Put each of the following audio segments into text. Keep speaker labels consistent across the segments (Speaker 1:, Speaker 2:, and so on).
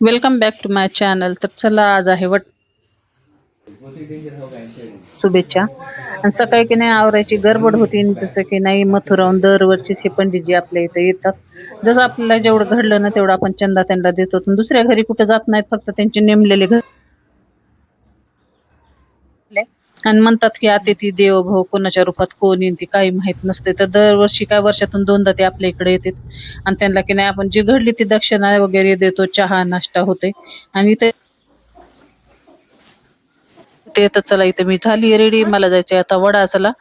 Speaker 1: Welcome back to my channel. तर चला, आज आहे वट शुभेच्छा. आणि सकाळी की नाही आवरायची गडबड होती, जसं की नाही मथुराहून दरवर्षी पंडितजी आपल्या इथे येतात. जसं आपल्याला जेवढं घडलं ना तेवढं आपण चंदा त्यांना देतो. दुसऱ्या घरी कुठं जात नाहीत, फक्त त्यांचे नेमलेले घर आणि म्हणतात की अतिथी देवो भव, कोणाच्या रूपात कोण येईल ती काही माहित नसते. तर दरवर्षी काय वर्षातून दोनदा ते आपल्या इकडे येतात आणि त्यांना की नाही आपण जी घडली ती दक्षिणा वगैरे देतो, चहा नाश्ता होते. आणि ते तर चला, इथे मी झाली रेडी, मला जायचंय आता वडाचला.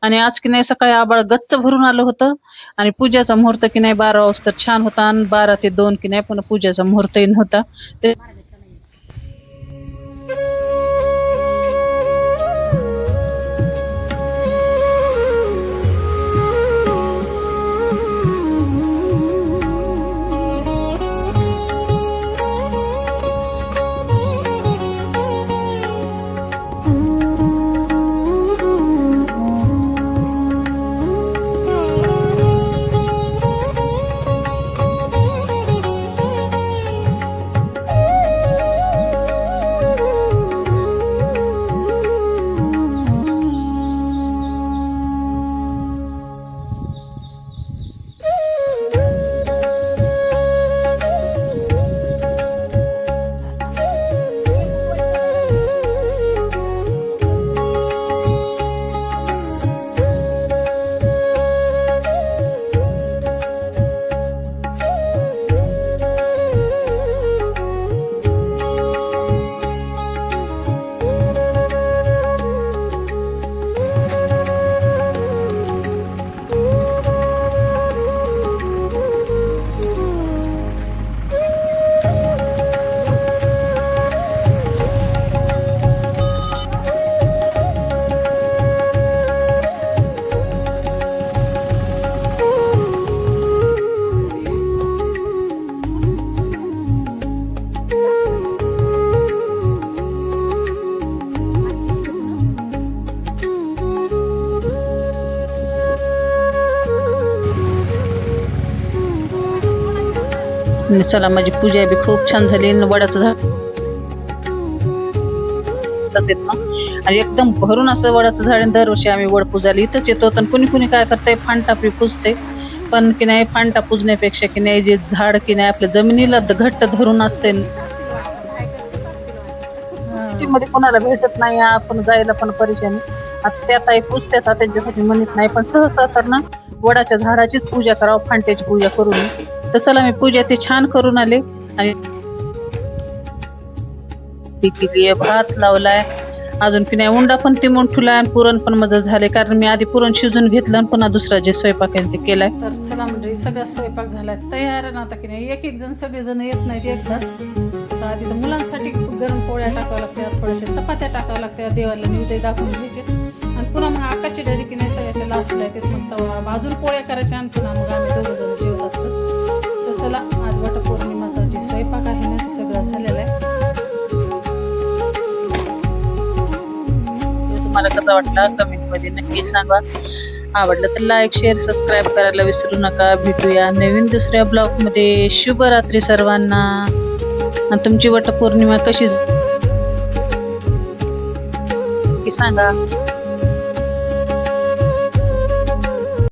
Speaker 1: आणि आज की नाही सकाळी आबाळ गच्च भरून आलं होतं आणि पूजाचा मुहूर्त की नाही 12 वाजता छान होता आणि 12 ते 2 की नाही पण पूजाचा मुहूर्तही नव्हता. ते चला, माझी पूजा बी खूप छान झाली. वडाचं झाड तसेच ना, आणि एकदम भरून असं वडाचं झाड. दरवर्षी आम्ही वड पूजायला इथंच येतो. तर कुणी कुणी काय करते, फांटापी पूजते. पण की नाही फांटा पूजण्यापेक्षा की नाही जे झाड की नाही आपल्या जमिनीला घट्ट धरून असते, मध्ये कोणाला भेटत नाही, आपण जायला पण परेशानी. आता त्या ताई पूजतात त्यांच्यासाठी म्हणत नाही, पण सहसा तर ना वडाच्या झाडाचीच पूजा करावं, फांट्याची पूजा करू नये. तर चला, मी पूजा ते छान करून आले आणि केली, भात लावलाय. अजून की नाही उंडा पण ती ठुला आणि पुरण पण माझं झाले, कारण मी आधी पुरण शिजून घेतलं आणि पुन्हा दुसरा जे स्वयंपाक आहे ते केलाय. तर चला म्हणजे सगळा स्वयंपाक झालाय तयार. ना आता की नाही एक एक जण सगळेजण येत नाहीत एकदाच. आधी तर मुलांसाठी गरम पोळ्या टाकाव्या लागतात, थोड्याशा चपात्या टाकाव्या लागतात, देवाला निवेद्य दाखवून घ्यायचे. आणि पुन्हा मग आकाशची डायरी की नाही सगळ्याच्या लास्टला येतात, मग तवा भाजून पोळ्या करायच्या आणि पुन्हा मग आम्ही दोघं जण जेवत असतो. तर चला, आज वटपौर्णिमाचा जे स्वयंपाक आहे ना ते सगळं झालेलं आहे. तुम्हाला कसा वाटला कमेंटमध्ये नक्की सांगा. आवडलं तर लाईक, शेअर, सबस्क्राईब करायला विसरू नका. भेटूया नवीन दुसऱ्या ब्लॉगमध्ये. शुभरात्री सर्वांना. आणि तुमची वटपौर्णिमा कशी सांगा.